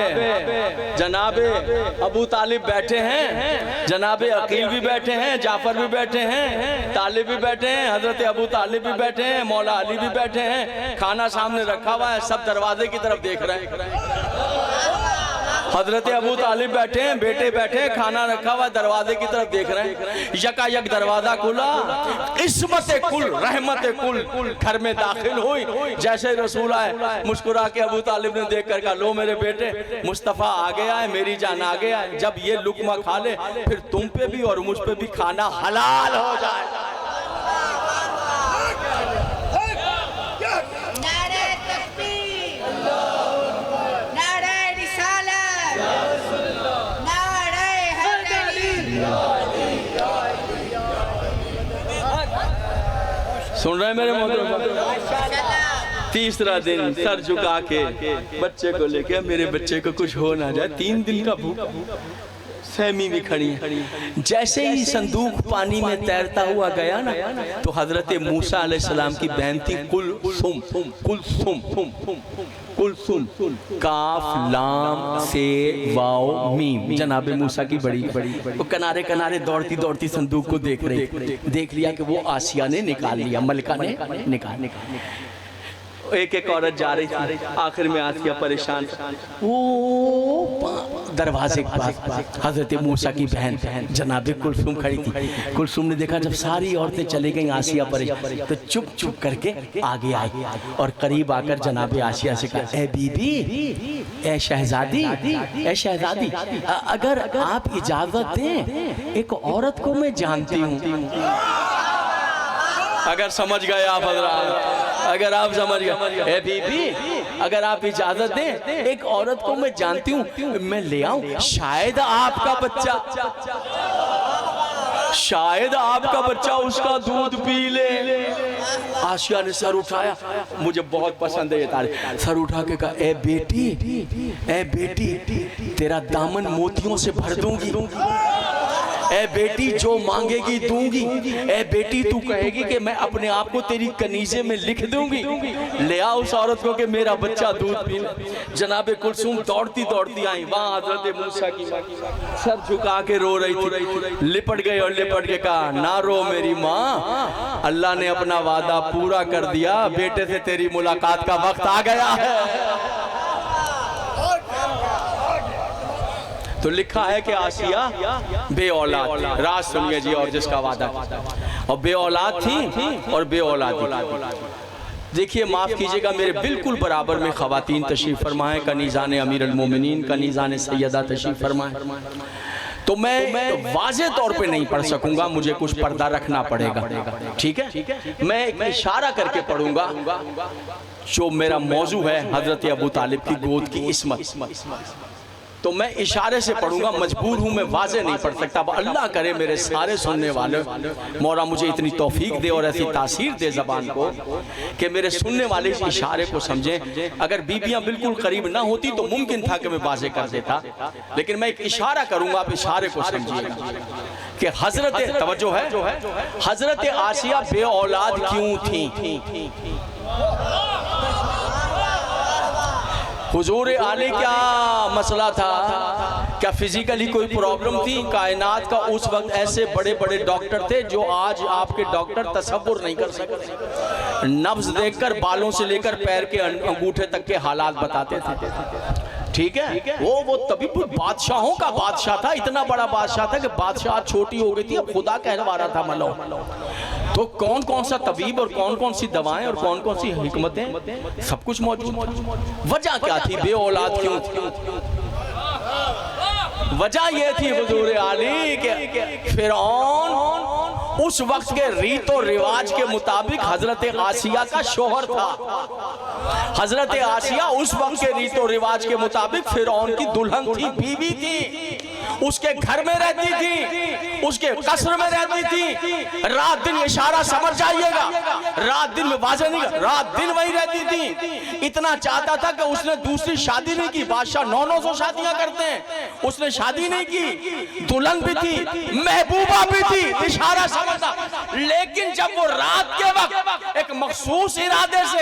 अबू तालिब बैठे हैं, जनाबे अकील भी बैठे हैं, जाफर भी बैठे हैं, तालिब भी बैठे हैं, हजरत अबू तालिब भी बैठे हैं, मौला अली भी बैठे हैं। खाना सामने रखा हुआ है, सब दरवाजे की तरफ देख रहे हैं। हजरत अबू तालिब बैठे हैं, बेटे बैठे हैं, खाना रखा हुआ दरवाजे की तरफ देख रहे हैं। यकायक दरवाजा खुला, इस्मत कुल रहमत कुल घर में दाखिल हुई। जैसे रसूल आए मुस्कुरा के अबू तालिब ने देख कर कहा, लो मेरे बेटे मुस्तफ़ा आ गया है, मेरी जान आ गया है। जब ये लुकमा खा ले फिर तुम पे भी और मुझ पे भी खाना हलाल हो जाए। सुन रहे हैं मेरे मोहतरम? तीसरा दिन सर झुका के बच्चे को लेके, मेरे बच्चे को कुछ हो ना जाए, 3 दिन का भूखा। सहमी भी खड़ी है। जैसे ही संदूक पानी में तैरता हुआ गया ना, तो हजरत मूसा अलैहिस्सलाम की बहन थी कुलसुम, काफ लाम से वाओ मीम, जनाबे मूसा की बड़ी वो किनारे किनारे दौड़ती दौड़ती संदूक को देख रही, देख लिया कि वो आसिया ने निकाल लिया, मलिका ने निकाल। एक एक औरत जा रही थी, आखिर में आसिया परेशान, वो दरवाजे के पास हजरत मूसा की बहन जनाबे कुलसुम खड़ी थी। कुलसुम ने देखा जब सारी औरतें चली गई, आसिया परेशान, तो चुप चुप करके आगे आई और करीब आकर जनाबे आसिया से कहा, ए बीबी, ए शहजादी, अगर आप इजाजत दें, एक औरत को मैं जानती हूँ। अगर समझ गए आप हज़रात, अगर आप समझ गए, ए बीबी अगर आप इजाजत दें, एक औरत को मैं जानती हूँ, मैं ले आऊं, शायद आपका बच्चा उसका दूध पी ले। आसिया ने सर उठाया, मुझे बहुत पसंद है ये तारीफ, सर उठा के कहा, ए बेटी तेरा दामन मोतियों से भर दूंगी, ए बेटी जो मांगेगी दूंगी, ए बेटी तू कहेगी कि मैं अपने आप को तेरी कनीजे में लिख दूंगी, ले आ उस औरत को कि मेरा बच्चा दूध पी। जनाबे कुलसुम दौड़ती दौड़ती आई, वहाँ हजरत मूसा की सर झुका के रो रही थी, लिपट गई और लिपट के कहा, ना रो मेरी माँ, अल्लाह ने अपना वादा पूरा कर दिया, बेटे से तेरी मुलाकात का वक्त आ गया है। तो लिखा है कि आसिया बे औलाद, राज सुनिए जी, और जिसका वादा और बे औलाद थी और बे औलाद। देखिए माफ़ कीजिएगा, मेरे बिल्कुल बराबर में ख़वातीन तशरीफ़ फरमाएँ, कनीज़ान अमीर अल मोमिनीन, कनीज़ान सैयदा तशरीफ़ फरमाएँ। तो मैं वाज़े तौर पे नहीं पढ़ सकूंगा, मुझे कुछ पर्दा रखना पड़ेगा, ठीक है। मैं एक इशारा करके पढ़ूंगा। जो मेरा मौजू है हज़रत अबू तालिब की गोद की इस्मत, तो मैं इशारे से पढ़ूंगा, मजबूर हूँ, मैं वाज़े नहीं पढ़ सकता। अब अल्लाह करे मेरे सारे सुनने वाले, मौला मुझे इतनी तौफीक दे और ऐसी तासीर दे ज़बान को कि मेरे सुनने वाले इस इशारे को समझें। अगर बीबियाँ बिल्कुल करीब ना होती तो मुमकिन था कि मैं वाज़े कर देता, लेकिन मैं एक इशारा करूँगा, आप इशारे को समझिएगा कि हज़रत, तवज्जो है, हज़रत आसिया बे औलाद क्यों थी? हुजूर आले क्या मसला था? क्या फिजिकली कोई प्रॉब्लम थी? कायनात का उस वक्त ऐसे बड़े बड़े डॉक्टर थे जो आज आपके डॉक्टर तसव्वुर नहीं कर सकते। नब्ज देखकर बालों से लेकर पैर के अंगूठे तक के हालात बताते थे, ठीक है। वो तभी बादशाहों का बादशाह था, इतना बड़ा बादशाह था कि बादशाह छोटी हो गई थी, अब खुदा कहलवा रहा था मलो। तो कौन कौन सा तबीब और कौन कौन सी दवाएं और कौन कौन सी हिकमतें, सब कुछ मौजूद। वजह क्या थी? बे औलाद क्यों थी? वजह यह थी हुजूर आली के फिरौन उस वक्त के रीत और रिवाज के मुताबिक हजरत आसिया का शोहर था। हजरत आसिया उस वक्त के रीत और रिवाज के मुताबिक फिरौन की दुल्हन थी, बीवी थी, उसके घर में रहती थी, उसके कसर में रहती थी। रात दिन, इशारा समझ जाइएगा, रात दिन में वाज़े नहीं, रात दिन वही रहती थी। इतना चाहता था कि उसने दूसरी शादी नहीं की। बादशाह 900 शादियां करते हैं, उसने शादी नहीं की। दुल्हन भी थी, महबूबा भी थी, इशारा समझता। लेकिन जब वो रात के वक्त एक मखसूस इरादे से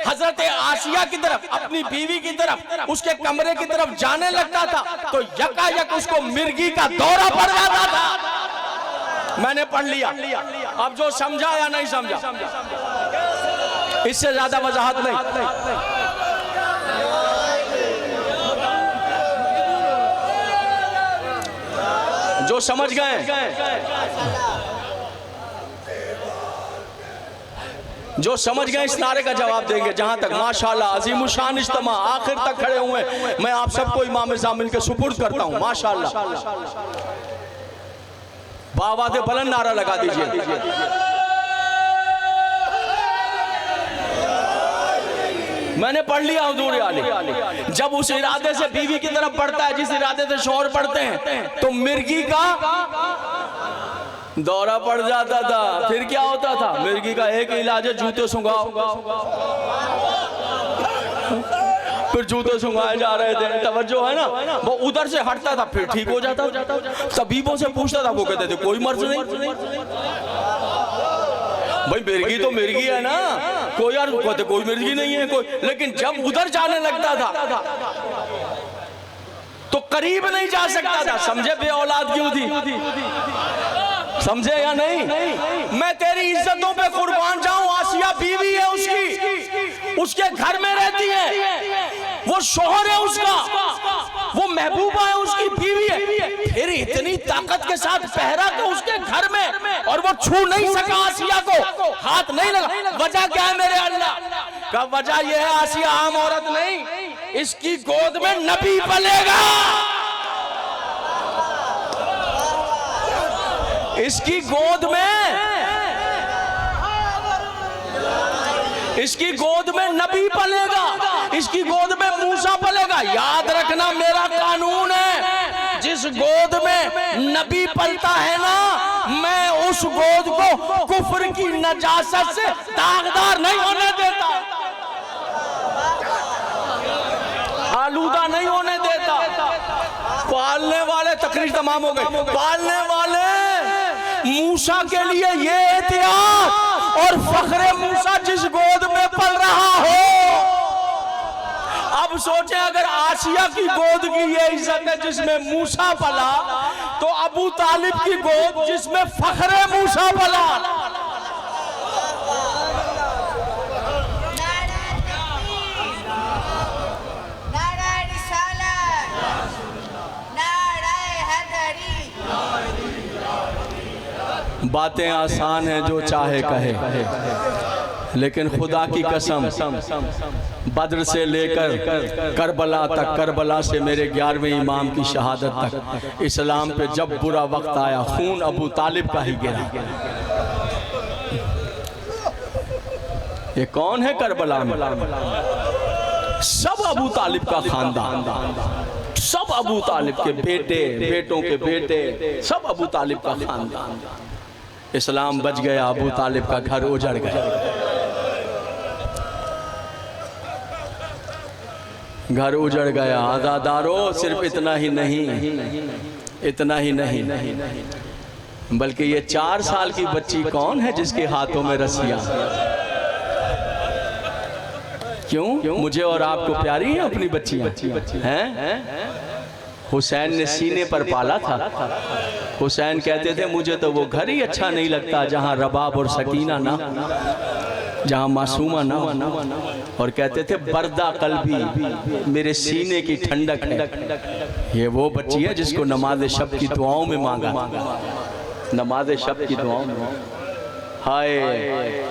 हजरत आसिया की तरफ, अपनी बीवी की तरफ, उसके कमरे की तरफ जाने लगता था तो यकायक उसको मिर्गी का दौरा पड़ जाता था। मैंने पढ़ लिया, अब जो समझा या नहीं समझा, इससे ज्यादा वजाहत नहीं। जो समझ गए, जो समझ गए इस नारे का जवाब देंगे। जहां तक माशाल्लाह अजीमुशान इज्तिमा आखिर तक खड़े हुए, मैं आप सबको इमाम ज़ामिल के सुपुर्द करता हूं। माशाल्लाह, बावाज़े बुलंद नारा लगा दीजिए। मैंने पढ़ लिया हुजूर आले, जब उस इरादे से बीवी की तरफ बढ़ता है जिस इरादे से शौहर पढ़ते हैं, तो मिर्गी का दौरा पड़ जाता था। फिर क्या होता था? मिर्गी का एक इलाज है, जूते सुंघाओ। फिर जूते सुंघाए जा रहे थे, तवज्जो है ना, वो उधर से हटता था, फिर ठीक हो जाता। तबीबों से पूछता था, वो कहते थे कोई मर्ज नहीं। भाई मिर्गी तो मिर्गी है ना, कोई यार कहते कोई मिर्गी नहीं है कोई। लेकिन जब उधर जाने लगता था तो करीब नहीं जा सकता था। समझे बे औलाद क्यों थी? समझे या नहीं? मैं तेरी इज्जतों पे कुर्बान जाऊं। आसिया बीवी है उसकी, उसके घर में रहती है, वो शोहर है उसका, वो महबूबा है, उसकी बीवी है। फिर इतनी ताकत के साथ पहरा तो उसके घर में, और वो छू नहीं सका आसिया को, हाथ नहीं लगा। वजह क्या है मेरे अल्लाह का? वजह यह है आसिया आम औरत नहीं, इसकी गोद में नबी पलेगा। इसकी गोद में नबी पलेगा, इसकी गोद में मूसा पलेगा। याद रखना मेरा कानून है, जिस गोद में नबी पलता है ना, मैं उस गोद को कुफ्र की नजासत से दागदार नहीं होने देता, आलूदा नहीं होने देता। पालने वाले, तकरीर तमाम हो गई, पालने वाले मूसा के लिए ये एहतियात और फखरे मूसा जिस गोद में पल रहा हो। अब सोचें, अगर आसिया की गोद की ये इज्जत है जिसमें मूसा पला, तो अबू तालिब की गोद जिसमें फखरे मूसा पला। बातें आसान हैं जो चाहे कहे, लेकिन खुदा की कसम बद्र से लेकर करबला तक, करबला से मेरे 11वें इमाम की शहादत तक, इस्लाम पे जब बुरा वक्त आया खून अबू तालिब का ही गिरा। ये कौन है करबला में? सब अबू तालिब का खानदान, सब अबू तालिब के बेटे, बेटों के बेटे, सब अबू तालिब का खानदान। इस्लाम बच गया, अबू तालिब का घर उजड़ गया। घर उजड़ गया। आज़ादारों, सिर्फ इतना ही नहीं, इतना ही नहीं, बल्कि ये 4 साल की बच्ची कौन है जिसके हाथों में रस्सियां? क्यों? मुझे और आपको प्यारी हैं अपनी बच्चियां हैं? हुसैन ने सीने पर पाला था। हुसैन कहते थे मुझे तो वो घर ही अच्छा नहीं लगता जहां रबाब और सकीना ना, जहां मासूमा ना। और कहते थे बर्दा कल्बी, मेरे सीने की ठंडक है। ये वो बच्ची है जिसको नमाज शब की दुआओं में मांगा, नमाज शब की दुआओं में। हाय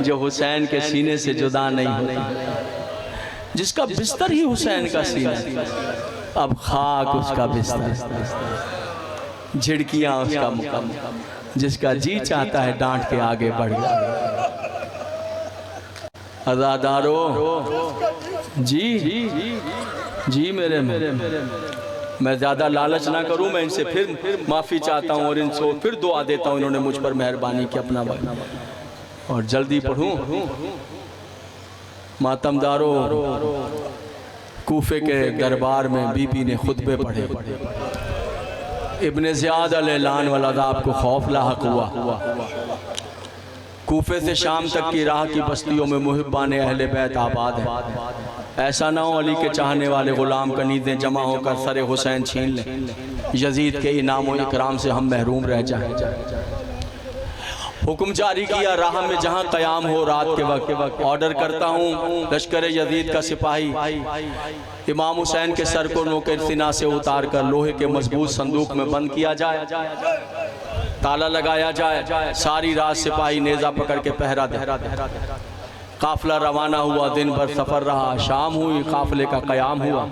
जो हुसैन के सीने से जुदा नहीं होती, जिसका बिस्तर ही हुसैन का सीना, अब खाक उसका बिस्तर, झिड़कियां उसका मुकाम, जिसका जी चाहता है डांट के आगे बढ़ गया। अज़ादारों जी मेरे मैं ज़्यादा लालच ना करूं, मैं इनसे फिर माफ़ी चाहता हूं और इनसे फिर दुआ देता हूं, इन्होंने मुझ पर मेहरबानी की अपना वक्त। और जल्दी पढ़ूं। मातमदारों, कूफे के दरबार में बीबी ने खुतबे पढ़े। इब्ने ज़ियाद अलैलान वाला आपको खौफ लाहक हुआ। कूफे से शाम तक की राह की बस्तियों में मुहिब्बान अहले बैत आबाद है। ऐसा ना हो अली के चाहने वाले गुलाम कनीज़ें जमा होकर सरे हुसैन छीन लें, यजीद के इनाम व इकराम से हम महरूम रह जाएं। हुक्म जारी किया, राह में जहां कयाम हो रात के वक्त, ऑर्डर करता हूं लश्कर यजीद का सिपाही इमाम हुसैन के सर को नोके सीना से उतार कर लोहे के मजबूत संदूक में बंद किया जाए, ताला लगाया जाए। सारी रात सिपाही नेजा पकड़ के पहरा दे। काफिला रवाना हुआ, दिन भर सफर रहा। शाम हुई, काफिले का कयाम हुआ।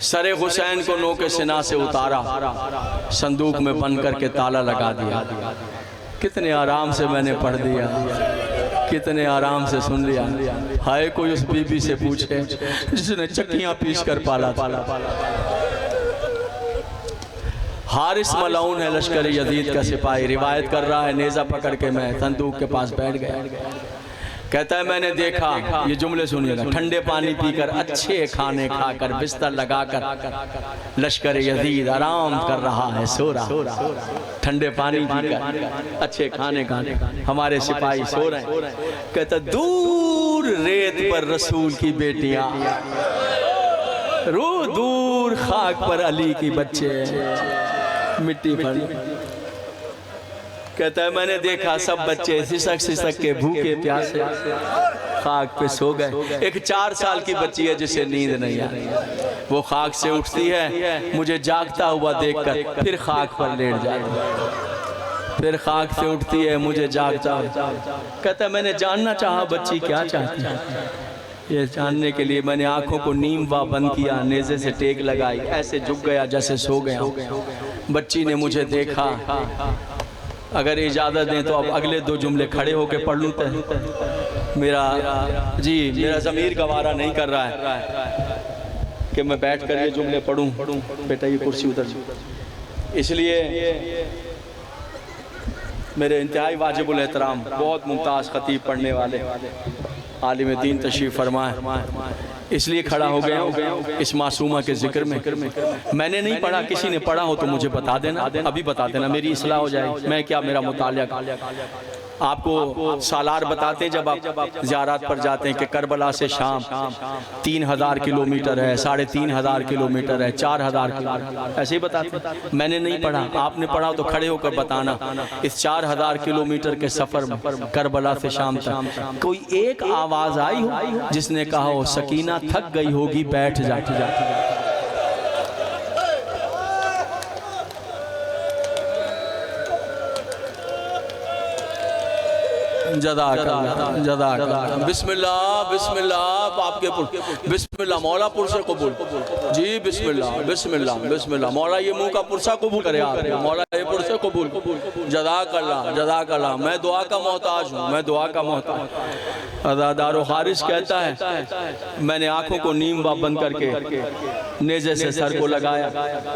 सरे हुसैन को नोके सीना से उतारा, संदूक में बंद करके ताला लगा दिया। कितने आराम से मैंने पढ़ दिया, कितने आराम से सुन लिया। हाय कोई उस बीबी से पूछे जिसने चक्कियां पीस कर पाला था। हारिस मलाउन है लश्कर यजीद का सिपाही, रिवायत कर रहा है, नेज़ा पकड़ के मैं संदूक के पास बैठ गया। कहता है मैंने देखा, ये जुमले सुनिएगा, ठंडे पानी पीकर, अच्छे खाने खाकर, बिस्तर लगाकर लश्कर यजीद आराम कर रहा है, सो रहा। ठंडे पानी पीकर, अच्छे खाने खाकर हमारे सिपाही सो रहे हैं। कहता दूर रेत पर रसूल की बेटियां, रो दूर खाक पर अली की बच्चे मिट्टी पर। कहता है मैंने देखा सब बच्चे सिसक सिसक के भूखे प्यासे खाक पे सो गए। एक 4 साल की बच्ची है जिसे नींद नहीं आई, वो खाक से उठती है, मुझे जागता हुआ देखकर फिर खाक पर लेट जाती है, फिर खाक से उठती है, मुझे जागता हुआ। कहता है मैंने जानना चाहा बच्ची क्या चाहती है। ये जानने के लिए मैंने आंखों को नीम वा बंद किया, नेज़े से टेक लगाई, ऐसे झुक गया जैसे सो गया। बच्ची ने मुझे देखा। अगर इजाज़त दें तो अब अगले 2 जुमले खड़े होकर पढ़ लूँ। मेरा ज़मीर गवारा नहीं कर रहा है कि मैं बैठ कर ये जुमले पढ़ूँ। बेटा ये कुर्सी उधर, इसलिए मेरे इंतहाई वाजिबुल एहतराम बहुत मुमताज़ खतीब पढ़ने वाले आलिम दीन तशरीफ़ फरमाए, इसलिए खड़ा हो गया हूँ इस मासूमा के जिक्र में। मैंने नहीं पढ़ा, किसी ने पढ़ा हो तो मुझे बता देना, अभी बता देना, मेरी इस्लाह हो जाएगी। मैं क्या, मेरा मुतालिया। आपको सालार बताते हैं जब आप ज़ियारत पर जाते हैं कि करबला से शाम 3000 किलोमीटर है, 3500 किलोमीटर है, 4000 किलोमीटर, ऐसे ही बताते। मैंने नहीं पढ़ा, आपने पढ़ा तो खड़े होकर बताना। इस 4000 किलोमीटर के सफ़र में करबला से शाम तक कोई एक आवाज़ आई हो जिसने कहा हो सकीना थक गई होगी, बैठ जाती। जज़ाकल्लाह जज़ाकल्लाह। बिस्मिल्लाह बिस्मिल्लाह, आपके बिस्मिल्लाह, मौला पुरसे कबूल जी, बिस्मिल्लाह बिस्मिल्लाह बिस्मिल्लाह। मौला ये मुंह का पुरसा कबूल करे आप, मौला ये पुरसे कबूल। जज़ाकल्लाह जज़ाकल्लाह। मैं दुआ का मोहताज हूँ, मैं दुआ का मोहताज। अज़ादारो हारिस कहता है मैंने आंखों को नीम बंद करके नेज़े से सर को लगाया,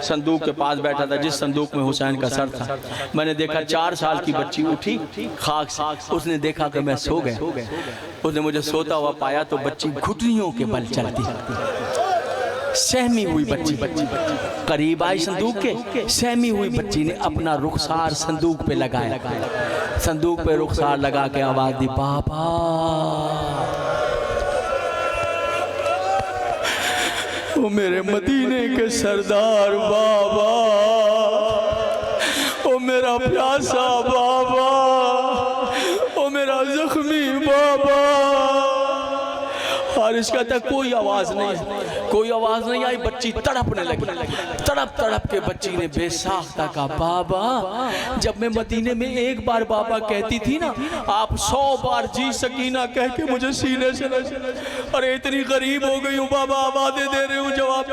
संदूक के पास बैठा था जिस संदूक में हुसैन का सर था। मैंने देखा 4 साल की बच्ची उठी खाक से, उसने देखा कि मैं सो गया, उसने मुझे सोता हुआ पाया तो बच्ची घुटनियों के बल चलती, सहमी हुई बच्ची करीब आई संदूक के, सहमी हुई बच्ची ने अपना रुखसार संदूक पे लगाया, संदूक पे रुखसार लगा के आवाज दी, बाबा। ओ मेरे मदीने के सरदार बाबा, ओ मेरा प्यासा बाबा, ओ मेरा जख्मी बाबा। हारिस कहता कोई आवाज नहीं, कोई आवाज नहीं आई, बच्ची तड़पने लगी, तड़प तड़प के बच्ची ने बेसाख्ता कहा, बाबा जब मैं मदीने में एक बार बाबा कहती थी ना, आप 100 बार जी सकीना कह के मुझे सीने से अरे इतनी गरीब हो गई हूँ बाबा, आवाज़ें दे रही हूँ जवाब।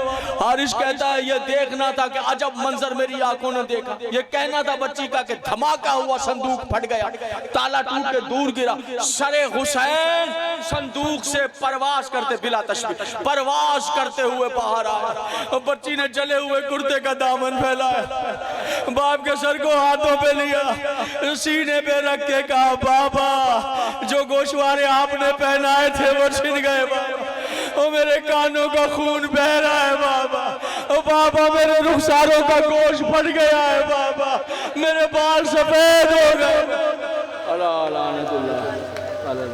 हारिस कहता है ये देखना था कि अजब मंजर मेरी आंखों ने देखा, ये कहना था बच्ची का कि धमाका हुआ, संदूक फट गया, ताला टूट के दूर गिरा, सरे हुसैन संदूक से परवास करते बिला तशबीह परवास करते हुए बाहर आया। बच्ची ने जले हुए कुर्ते का दामन फैलाया, बाप के सर को हाथों पे लिया, सीने पे रख के कहा, बाबा जो गोशवारे आपने पहनाए थे वो छिन गए बाबा, ओ मेरे कानों का खून बह रहा है बाबा, ओ बाबा मेरे रुखसारों का गोश फट गया है बाबा, मेरे बाल सफेद हो गए। अल्लाह अल्लाह।